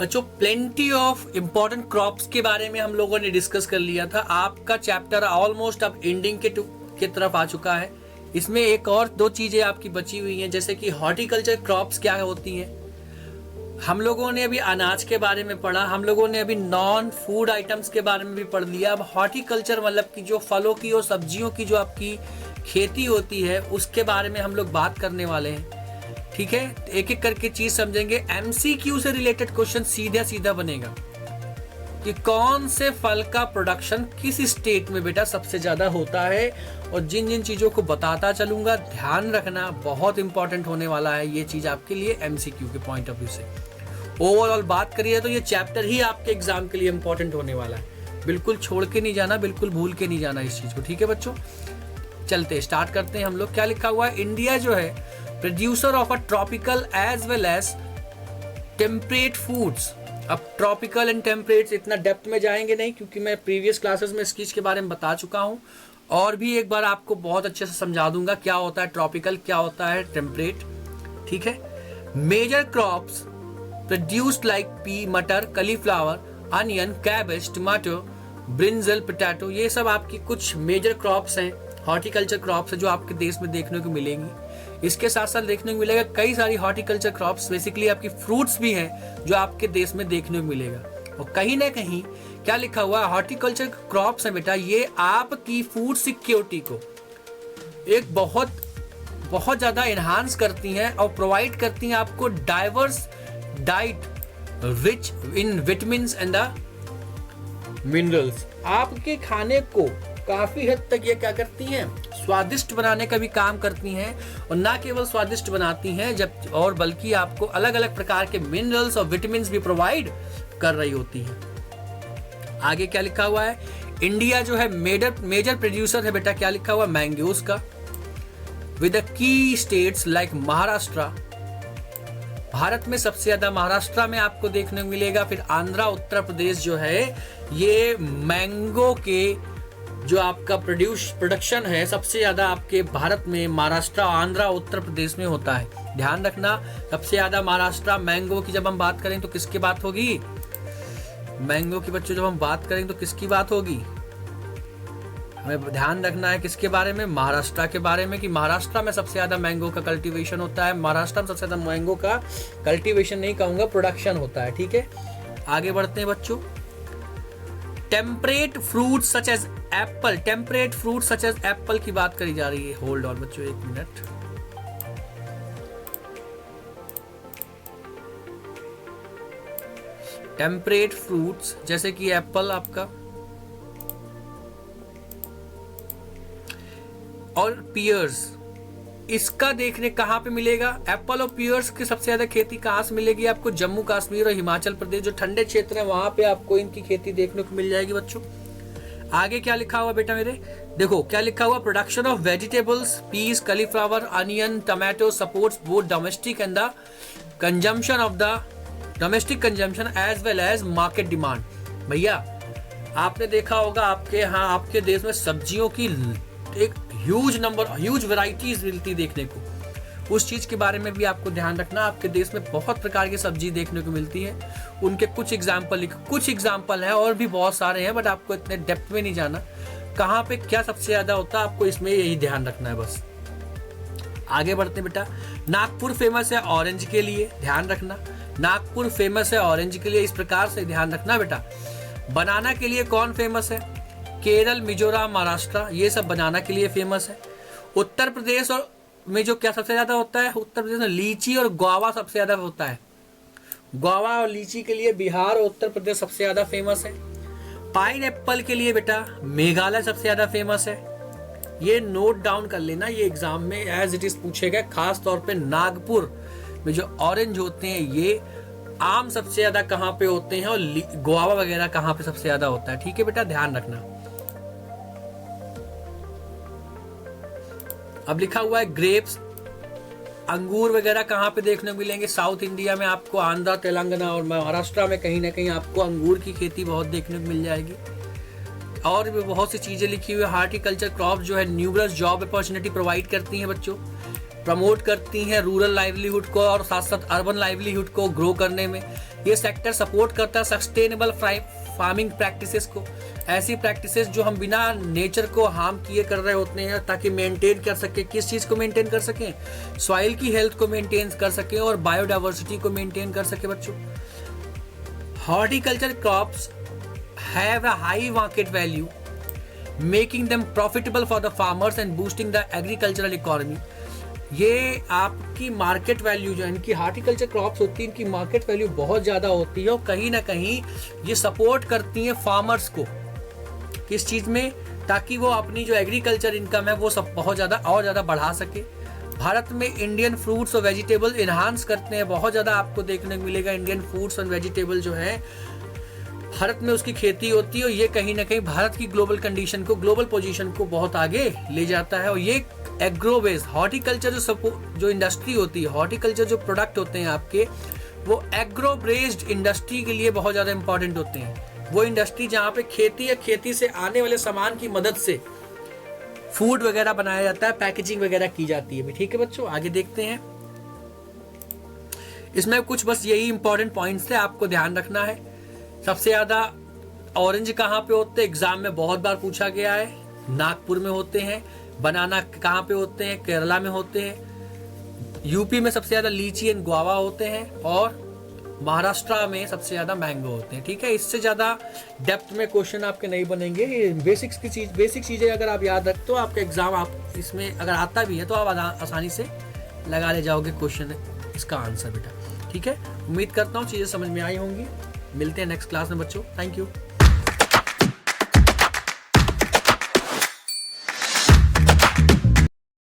बच्चों plenty of important crops के बारे में हम लोगों ने डिस्कस कर लिया था। आपका चैप्टर ऑलमोस्ट अब एंडिंग के तरफ आ चुका है। इसमें एक और दो चीजें आपकी बची हुई हैं, जैसे कि हॉर्टिकल्चर क्रॉप्स क्या होती हैं। हम लोगों ने अभी अनाज के बारे में पढ़ा, हम लोगों ने अभी नॉन फूड आइटम्स के बारे में भी पढ़ लिया। अब हॉर्टिकल्चर मतलब कि जो फलों की और सब्जियों की जो आपकी खेती होती है उसके बारे में हम लोग बात करने वाले हैं। ठीक है, एक एक करके चीज समझेंगे। एमसीक्यू से रिलेटेड क्वेश्चन सीधा सीधा बनेगा कि कौन से फल का प्रोडक्शन किस स्टेट में बेटा सबसे ज्यादा होता है, और जिन जिन चीजों को बताता चलूंगा ध्यान रखना, बहुत इंपॉर्टेंट होने वाला है ये चीज आपके लिए एमसीक्यू के पॉइंट ऑफ व्यू से। ओवरऑल बात करिए तो ये चैप्टर ही आपके एग्जाम के लिए इंपॉर्टेंट होने वाला है। बिल्कुल छोड़ के नहीं जाना, बिल्कुल भूल के नहीं जाना इस चीज को। ठीक है बच्चों, चलते स्टार्ट करते हैं हम लोग। क्या लिखा हुआ है, इंडिया जो है producer of a tropical as well as temperate foods. अब ट्रॉपिकल एंड टेम्परेट इतना डेप्थ में जाएंगे नहीं, क्योंकि मैं प्रीवियस क्लासेस में इस चीज के बारे में बता चुका हूं, और भी एक बार आपको बहुत अच्छे से समझा दूंगा क्या होता है ट्रॉपिकल, क्या होता है टेम्परेट। ठीक है, major crops produced like pea, मटर, cauliflower, onion, cabbage, tomato, brinjal, potato, ये सब आपकी कुछ मेजर क्रॉप्स हैं, हॉर्टिकल्चर क्रॉप्स है जो आपके देश में देखने को मिलेंगी। इसके साथ साथ देखने को मिलेगा कई सारी हॉर्टिकल्चर क्रॉप्स, बेसिकली आपकी फ्रूट्स भी हैं जो आपके देश में देखने को मिलेगा। और कहीं ना कहीं क्या लिखा हुआ है, हॉर्टिकल्चर क्रॉप्स है बेटा, ये आपकी फूड सिक्योरिटी को एक बहुत ज्यादा एनहांस करती हैं और प्रोवाइड करती हैं आपको diverse diet rich in vitamins and the minerals. आपके खाने को काफी हद तक ये क्या करती हैं, स्वादिष्ट बनाने का भी काम करती हैं, और ना केवल स्वादिष्ट बनाती हैं जब और बल्कि आपको अलग अलग प्रकार के मिनरल्स और विटामिन्स भी प्रोवाइड कर रही होती हैं। आगे क्या लिखा हुआ है, इंडिया जो है मेजर प्रोड्यूसर है बेटा, क्या लिखा हुआ है, मैंगोज का, with the key states like Maharashtra. Bharat में सबसे ज्यादा महाराष्ट्र में आपको देखने को मिलेगा। फिर आंध्रा, उत्तर प्रदेश जो है ये मैंगो के जो आपका प्रोडक्शन है सबसे ज्यादा आपके भारत में महाराष्ट्र, आंध्रा, उत्तर प्रदेश में होता है। ध्यान रखना, सबसे ज्यादा महाराष्ट्र मैंगो की जब हम बात करें तो किसकी बात होगी, मैंगो की बच्चों जब हम बात करें तो किसकी बात होगी, हमें ध्यान रखना है किसके बारे में, महाराष्ट्र के बारे में, कि महाराष्ट्र में सबसे ज्यादा मैंगो का कल्टीवेशन होता है। महाराष्ट्र में सबसे ज्यादा मैंगो का कल्टीवेशन नहीं कहूंगा, प्रोडक्शन होता है। ठीक है, आगे बढ़ते हैं बच्चों। Temperate fruit such as apple, temperate fruit such as apple की बात करी जा रही है। होल्ड ऑन बच्चों, एक मिनट। टेम्परेट फ्रूट्स जैसे कि एप्पल आपका और पियर्स, इसका देखने कहां पे मिलेगा, एप्पल और पियर्स की सबसे ज्यादा खेती कहां से मिलेगी आपको, जम्मू कश्मीर और हिमाचल प्रदेश, जो ठंडे क्षेत्र है वहां पे आपको इनकी खेती देखने को मिल जाएगी बच्चों। आगे क्या लिखा हुआ बेटा मेरे, देखो क्या लिखा हुआ, production of vegetables, peas, cauliflower, onion, tomato supports both domestic and the consumption of the domestic consumption as well as market demand. भैया आपने देखा होगा आपके यहाँ आपके देश में सब्जियों की एक ह्यूज वैरायटीज मिलती देखने को, उस चीज के बारे में भी आपको ध्यान रखना। आपके देश में बहुत प्रकार की सब्जी देखने को मिलती है, उनके कुछ एग्जाम्पल है और भी बहुत सारे हैं, बट आपको इतने डेप्थ में नहीं जाना कहाँ पे क्या सबसे ज्यादा होता है, आपको इसमें यही ध्यान रखना है बस। आगे बढ़ते बेटा, नागपुर फेमस है ऑरेंज के लिए, ध्यान रखना, नागपुर फेमस है ऑरेंज के लिए, इस प्रकार से ध्यान रखना बेटा। बनाना के लिए कौन फेमस है, केरल, मिजोरम, महाराष्ट्र, ये सब बनाना के लिए फेमस है। उत्तर प्रदेश और में जो क्या सबसे ज्यादा होता है, उत्तर प्रदेश में लीची और गुआवा सबसे ज्यादा होता है। गुआवा और लीची के लिए बिहार और उत्तर प्रदेश सबसे ज्यादा फेमस है। पाइन एप्पल के लिए बेटा मेघालय सबसे ज्यादा फेमस है। ये नोट डाउन कर लेना, ये एग्जाम में एज इट इज पूछेगा। खास तौर पे नागपुर में जो ऑरेंज होते हैं ये आम सबसे ज्यादा कहाँ पे होते हैं, और गुआवा वगैरह कहाँ पे सबसे ज्यादा होता है। ठीक है बेटा, ध्यान रखना। अब लिखा हुआ है ग्रेप्स, अंगूर वगैरह कहाँ पे देखने को मिलेंगे, साउथ इंडिया में आपको आंध्र, तेलंगाना और महाराष्ट्र में कहीं ना कहीं आपको अंगूर की खेती बहुत देखने को मिल जाएगी। और भी बहुत सी चीजें लिखी हुई है। हार्टिकल्चर क्रॉप जो है न्यूमरस जॉब अपॉर्चुनिटी प्रोवाइड करती हैं बच्चों। प्रमोट करती हैं रूरल लाइवलीहुड को और साथ साथ अर्बन लाइवलीहुड को ग्रो करने में। ये सेक्टर सपोर्ट करता है सस्टेनेबल फार्मिंग प्रैक्टिसेस को, ऐसी प्रैक्टिसेस जो हम बिना नेचर को हार्म किए कर रहे होते हैं, ताकि मेंटेन कर सके। किस चीज़ को मेंटेन कर सकें? सॉइल की हेल्थ को मेंटेन कर सकें और बायोडाइवर्सिटी को मेंटेन कर सके। बच्चों, horticulture crops have a high market value, making them profitable for the farmers and boosting the agricultural economy. ये आपकी मार्केट वैल्यू जो है, इनकी हार्टिकल्चर क्रॉप्स होती है, इनकी मार्केट वैल्यू बहुत ज़्यादा होती है और कहीं ना कहीं ये सपोर्ट करती हैं फार्मर्स को। किस चीज़ में? ताकि वो अपनी जो एग्रीकल्चर इनकम है वो सब बहुत ज़्यादा और ज़्यादा बढ़ा सके। भारत में इंडियन फ्रूट्स और वेजिटेबल इन्हांस करते हैं, बहुत ज़्यादा आपको देखने को मिलेगा। इंडियन फ्रूट्स और वेजिटेबल जो है भारत में उसकी खेती होती है और ये कहीं ना कहीं भारत की ग्लोबल कंडीशन को, ग्लोबल पोजीशन को बहुत आगे ले जाता है। और ये एग्रो बेस्ड हॉर्टिकल्चर जो इंडस्ट्री होती है, हॉर्टिकल्चर जो प्रोडक्ट होते हैं आपके, वो एग्रो बेस्ड इंडस्ट्री के लिए बहुत ज़्यादा इंपॉर्टेंट होते हैं। वो इंडस्ट्री जहाँ पे खेती या खेती से आने वाले सामान की मदद से फूड वगैरह बनाया जाता है, पैकेजिंग वगैरह की जाती है। ठीक है बच्चों, आगे देखते हैं। इसमें कुछ बस यही इंपॉर्टेंट पॉइंट्स थे, आपको ध्यान रखना है। सबसे ज़्यादा ऑरेंज कहाँ पे होते हैं? एग्जाम में बहुत बार पूछा गया है, नागपुर में होते हैं। बनाना कहाँ पे होते हैं? केरला में होते हैं। यूपी में सबसे ज़्यादा लीची एंड गुआवा होते हैं और महाराष्ट्र में सबसे ज़्यादा मैंगो होते हैं। ठीक है, इससे ज़्यादा डेप्थ में क्वेश्चन आपके नहीं बनेंगे। बेसिक चीज़ें अगर आप याद रख तो आपका एग्जाम, आप इसमें अगर आता भी है तो आप आसानी से लगा ले जाओगे क्वेश्चन, इसका आंसर बेटा। ठीक है, उम्मीद करता हूँ चीज़ें समझ में आई होंगी। मिलते हैं नेक्स्ट क्लास में बच्चों। Thank you.